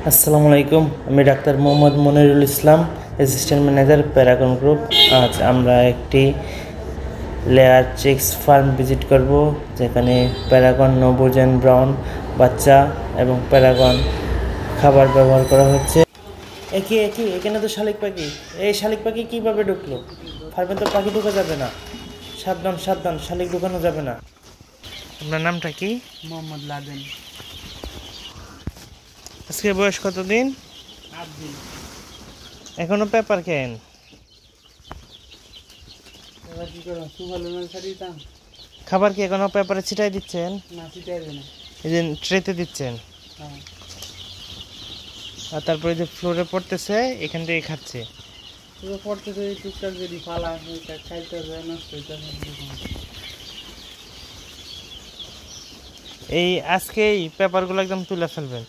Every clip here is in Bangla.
আসসালামু আলাইকুম, আমি ডাক্তার মোহাম্মদ মনিরুল ইসলাম, অ্যাসিস্ট্যান্ট ম্যানেজার প্যারাগন গ্রুপ। আজ আমরা একটি লেয়ার চিক্স ফার্ম ভিজিট করব, যেখানে প্যারাগন নবুজেন ব্রাউন বাচ্চা এবং প্যারাগন খাবার ব্যবহার করা হচ্ছে। এখানে তো শালিক পাখি। এই শালিক পাখি কীভাবে ঢুকলো? ফার্মে তো পাখি ঢুকে যাবে না। সাবধান সাবধান, শালিক ঢুকানো যাবে না। আপনার নামটা কি? মোহাম্মদ লাদেন। আজকে বয়স কতদিন? 8 দিন। এখনো পেপার খেয়েন? এবার কি করো? সুভালো না ছাড়িতাম। খাবার কি এখনো পেপারে ছিটাই দিচ্ছেন? না, ছিটাই দেয় না। এই যে ট্রেতে দিচ্ছেন, হ্যাঁ। আর তারপরে যে ফ্লোরে পড়তেছে এখান থেকে খাচ্ছে। পুরো পড়তে তো এই টুকটাক যদি ফালা খাইতে হবে, নষ্ট হইতে হবে। এই আজকেই পেপারগুলো একদম তুলে ফেলবেন,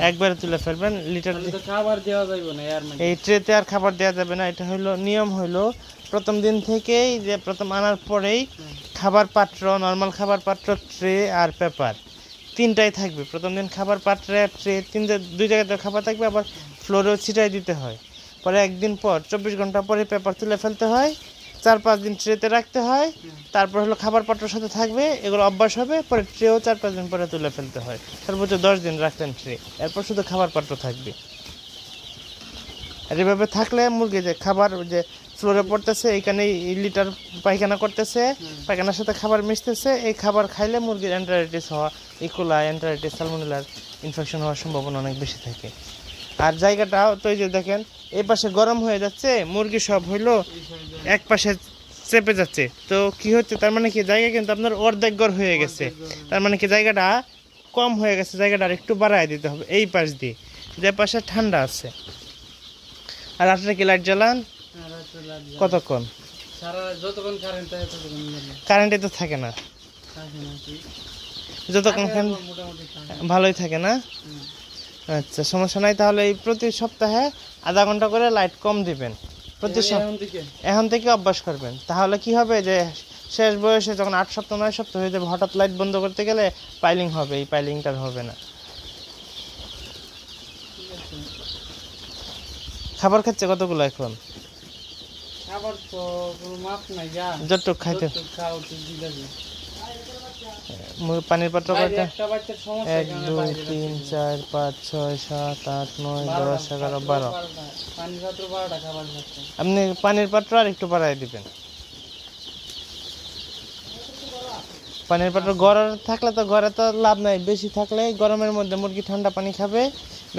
একবারে তুলে ফেলবেন। লিটার খাবার দেওয়া যাবে না, এই ট্রেতে আর খাবার দেওয়া যাবে না। এটা হলো নিয়ম, হলো প্রথম দিন থেকেই, যে প্রথম আনার পরেই খাবার পাত্র, নর্মাল খাবার পাত্র, ট্রে আর পেপার তিনটাই থাকবে। প্রথম দিন খাবার পাত্রে আর ট্রে দুই জায়গাতে খাবার থাকবে, আবার ফ্লোরেও ছিটাই দিতে হয়। পরে একদিন পর 24 ঘন্টা পরে পেপার তুলে ফেলতে হয়, 4-5 দিন ট্রেতে রাখতে হয়। তারপর হলো খাবার পাত্রের সাথে থাকবে, এগুলো অভ্যাস হবে। পরে ট্রেও 4-5 দিন পরে তুলে ফেলতে হয়। সর্বোচ্চ 10 দিন রাখতেন ট্রে, এরপর শুধু খাবার পাত্র থাকবে। আর এভাবে থাকলে মুরগি যে খাবার যে ফ্লোরে পড়তেছে, এইখানেই লিটার পায়খানা করতেছে, পায়খানার সাথে খাবার মিশতেছে, এই খাবার খাইলে মুরগির এন্টারাইটিস হওয়া, ইকোলাই, এন্টারাইটিস, সালমোনেলার ইনফেকশন হওয়ার সম্ভাবনা অনেক বেশি থাকে। আর জায়গাটা তো এই যে দেখেন, এই পাশে গরম হয়ে যাচ্ছে, মুরগি সব হইলো এক পাশে চেপে যাচ্ছে। তো কি হচ্ছে, তার মানে কি জায়গা কিন্তু আপনার অর্ধেক ঘর হয়ে গেছে। তার মানে কি জায়গাটা কম হয়ে গেছে, জায়গাটা আর একটু বাড়ায় দিতে হবে এই পাশ দিয়ে, যে পাশে ঠান্ডা আছে। আর রাত্রে কি লাইট জ্বালান? কতক্ষণ? কারেন্টে তো থাকে না, যতক্ষণ ভালোই থাকে না। আচ্ছা, সমস্যা নাই। তাহলে এই প্রতি সপ্তাহে আধা ঘন্টা করে লাইট কম দিবেন, এখন থেকে অভ্যাস করবেন। তাহলে কি হবে, যে শেষ বয়সে যখন 8 সপ্তাহ 9 সপ্তাহ হয়ে যাবে, হঠাৎ লাইট বন্ধ করতে গেলে পাইলিং হবে, এই পাইলিংটার হবে না। খাবার খাচ্ছে কতগুলো এখন? যতটুক খাইতে। পানির পাত্র কয়টা? 1 2 3 4 5 6 7 8 9 10 11 12। আপনি পানির পাত্র আর একটু বাড়াই দিবেন। পানির পাত্র ঘরে থাকলে তো, ঘরে তো লাভ নাই, বেশি থাকলে গরমের মধ্যে মুরগি ঠান্ডা পানি খাবে,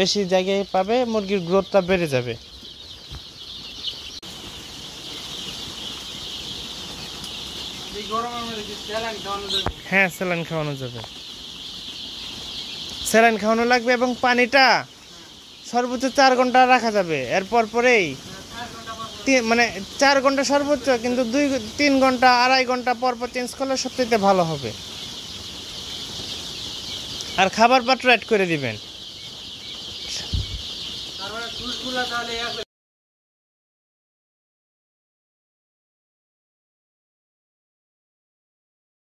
বেশি জায়গায় পাবে, মুরগির গ্রোথটা বেড়ে যাবে। হ্যাঁ, স্যালাইন খাওয়ানো যাবে, স্যালাইন খাওয়ানো লাগবে। এবং পানিটা সর্বোচ্চ 4 ঘন্টা রাখা যাবে। এরপর পরেই মানে 4 ঘন্টা সর্বোচ্চ, কিন্তু 2-3 ঘন্টা 2.5 ঘন্টা পর পর চেঞ্জ করলে সবথেকে ভালো হবে। আর খাবার পাত্র অ্যাড করে দিবেন।